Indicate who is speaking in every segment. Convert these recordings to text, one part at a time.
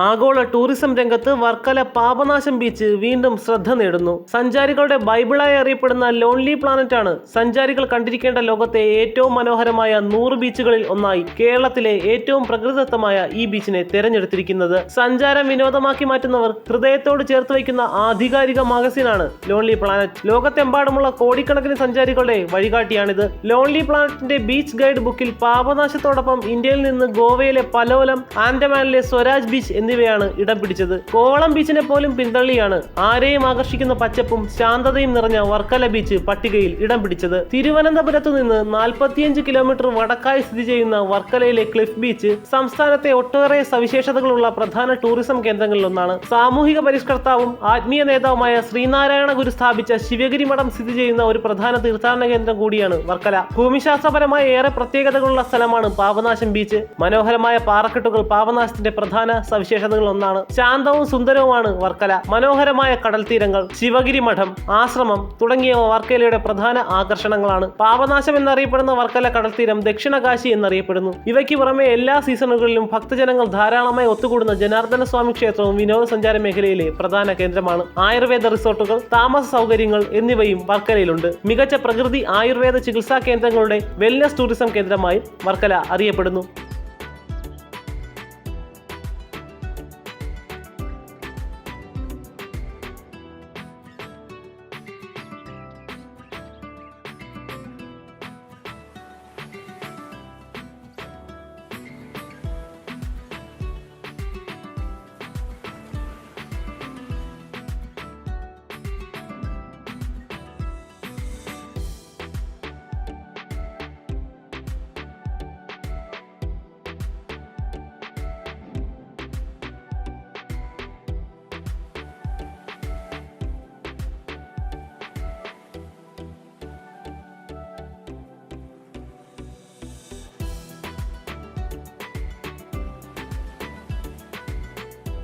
Speaker 1: ആഗോള ടൂറിസം രംഗത്ത് വർക്കല പാപനാശം ബീച്ച് വീണ്ടും ശ്രദ്ധ നേടുന്നു. സഞ്ചാരികളുടെ ബൈബിളായി അറിയപ്പെടുന്ന ലോൺലി പ്ലാനറ്റ് ആണ് സഞ്ചാരികൾ കണ്ടിരിക്കേണ്ട ലോകത്തെ ഏറ്റവും മനോഹരമായ 100 ബീച്ചുകളിൽ ഒന്നായി കേരളത്തിലെ ഏറ്റവും പ്രകൃതിദത്തമായ ഈ ബീച്ചിനെ തെരഞ്ഞെടുത്തിരിക്കുന്നത്. സഞ്ചാരം വിനോദമാക്കി മാറ്റുന്നവർ ഹൃദയത്തോട് ചേർത്ത് വയ്ക്കുന്ന ആധികാരിക മാഗസിനാണ് ലോൺലി പ്ലാനറ്റ്. ലോകത്തെമ്പാടുമുള്ള കോടിക്കണക്കിന് സഞ്ചാരികളുടെ വഴികാട്ടിയാണിത്. ലോൺലി പ്ലാനറ്റിന്റെ ബീച്ച് ഗൈഡ് ബുക്കിൽ പാപനാശത്തോടൊപ്പം ഇന്ത്യയിൽ നിന്ന് ഗോവയിലെ പലോലം, ആൻഡമാനിലെ സ്വരാജ് ബീച്ച് എന്നിവയാണ് ഇടം പിടിച്ചത്. കോവളം ബീച്ചിനെ പോലും പിന്തള്ളിയാണ് ആരെയും ആകർഷിക്കുന്ന പച്ചപ്പും ശാന്തതയും നിറഞ്ഞ വർക്കല ബീച്ച് പട്ടികയിൽ ഇടം പിടിച്ചത്. തിരുവനന്തപുരത്തു നിന്ന് 45 കിലോമീറ്റർ വടക്കായി സ്ഥിതി ചെയ്യുന്ന വർക്കലയിലെ ക്ലിഫ് ബീച്ച് സംസ്ഥാനത്തെ ഒട്ടേറെ സവിശേഷതകളുള്ള പ്രധാന ടൂറിസം കേന്ദ്രങ്ങളിലൊന്നാണ്. സാമൂഹിക പരിഷ്കർത്താവും ആത്മീയ നേതാവുമായ ശ്രീനാരായണ ഗുരു സ്ഥാപിച്ച ശിവഗിരി മഠം സ്ഥിതി ചെയ്യുന്ന ഒരു പ്രധാന തീർത്ഥാടന കേന്ദ്രം കൂടിയാണ് വർക്കല. ഭൂമിശാസ്ത്രപരമായ ഏറെ പ്രത്യേകതകളുള്ള സ്ഥലമാണ് പാപനാശം ബീച്ച്. മനോഹരമായ പാറക്കെട്ടുകൾ പാപനാശത്തിന്റെ പ്രധാന സവിശേഷതകൾ ഒന്നാണ്. ശാന്തവും സുന്ദരവുമാണ് വർക്കല. മനോഹരമായ കടൽ തീരങ്ങൾ, ശിവഗിരി മഠം, ആശ്രമം തുടങ്ങിയവ വർക്കലയുടെ പ്രധാന ആകർഷണങ്ങളാണ്. പാപനാശം എന്നറിയപ്പെടുന്ന വർക്കല കടൽത്തീരം ദക്ഷിണകാശി എന്നറിയപ്പെടുന്നു. ഇവയ്ക്ക് പുറമെ എല്ലാ സീസണുകളിലും ഭക്തജനങ്ങൾ ധാരാളമായി ഒത്തുകൂടുന്ന ജനാർദ്ദന സ്വാമി ക്ഷേത്രവും വിനോദസഞ്ചാര മേഖലയിലെ പ്രധാന കേന്ദ്രമാണ്. ആയുർവേദ റിസോർട്ടുകൾ, താമസ സൗകര്യങ്ങൾ എന്നിവയും വർക്കലയിലുണ്ട്. മികച്ച പ്രകൃതി ആയുർവേദ ചികിത്സാ കേന്ദ്രങ്ങളുടെ വെൽനസ് ടൂറിസം കേന്ദ്രമായി വർക്കല അറിയപ്പെടുന്നു.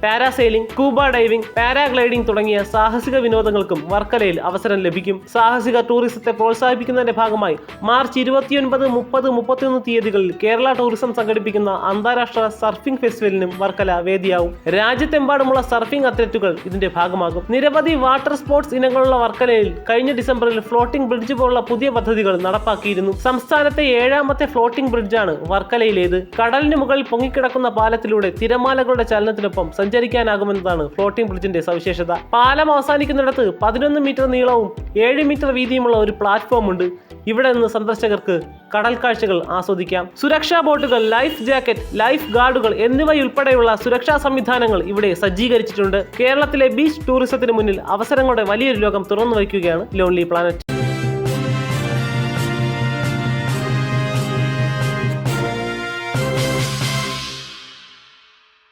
Speaker 1: പാരാസെയിലിംഗ്, സ്കൂബ ഡൈവിംഗ്, പാരാഗ്ലൈഡിംഗ് തുടങ്ങിയ സാഹസിക വിനോദങ്ങൾക്കും വർക്കലയിൽ അവസരം ലഭിക്കും. സാഹസിക ടൂറിസത്തെ പ്രോത്സാഹിപ്പിക്കുന്നതിന്റെ ഭാഗമായി മാർച്ച് 29, 30, 31 തീയതികളിൽ കേരള ടൂറിസം സംഘടിപ്പിക്കുന്ന അന്താരാഷ്ട്ര സർഫിംഗ് ഫെസ്റ്റിവലിനും വർക്കല വേദിയാവും. രാജ്യത്തെമ്പാടുമുള്ള സർഫിംഗ് അത്ലറ്റുകൾ ഇതിന്റെ ഭാഗമാകും. നിരവധി വാട്ടർ സ്പോർട്സ് ഇനങ്ങളുള്ള വർക്കലയിൽ കഴിഞ്ഞ ഡിസംബറിൽ ഫ്ലോട്ടിംഗ് ബ്രിഡ്ജ് പോലുള്ള പുതിയ പദ്ധതികൾ നടപ്പാക്കിയിരുന്നു. സംസ്ഥാനത്തെ 7ാമത്തെ ഫ്ലോട്ടിംഗ് ബ്രിഡ്ജാണ് വർക്കലയിലേത്. കടലിന് മുകളിൽ പൊങ്ങിക്കിടക്കുന്ന പാലത്തിലൂടെ തിരമാലകളുടെ ചലനത്തിനൊപ്പം സഞ്ചരിക്കാനാകുമെന്നതാണ് ഫ്ലോട്ടിംഗ് ബ്രിഡ്ജിന്റെ സവിശേഷത. പാലം അവസാനിക്കുന്നിടത്ത് 11 മീറ്റർ നീളവും 7 മീറ്റർ വീതിയുമുള്ള ഒരു പ്ലാറ്റ്ഫോം ഉണ്ട്. ഇവിടെ നിന്ന് സന്ദർശകർക്ക് കടൽ കാഴ്ചകൾ ആസ്വദിക്കാം. സുരക്ഷാ ബോട്ടുകൾ, ലൈഫ് ജാക്കറ്റ്, ലൈഫ് ഗാർഡുകൾ എന്നിവയുൾപ്പെടെയുള്ള സുരക്ഷാ സംവിധാനങ്ങൾ ഇവിടെ സജ്ജീകരിച്ചിട്ടുണ്ട്. കേരളത്തിലെ ബീച്ച് ടൂറിസത്തിന് മുന്നിൽ അവസരങ്ങളുടെ വലിയൊരു ലോകം തുറന്നു വയ്ക്കുകയാണ് ലോൺലി പ്ലാനറ്റ്.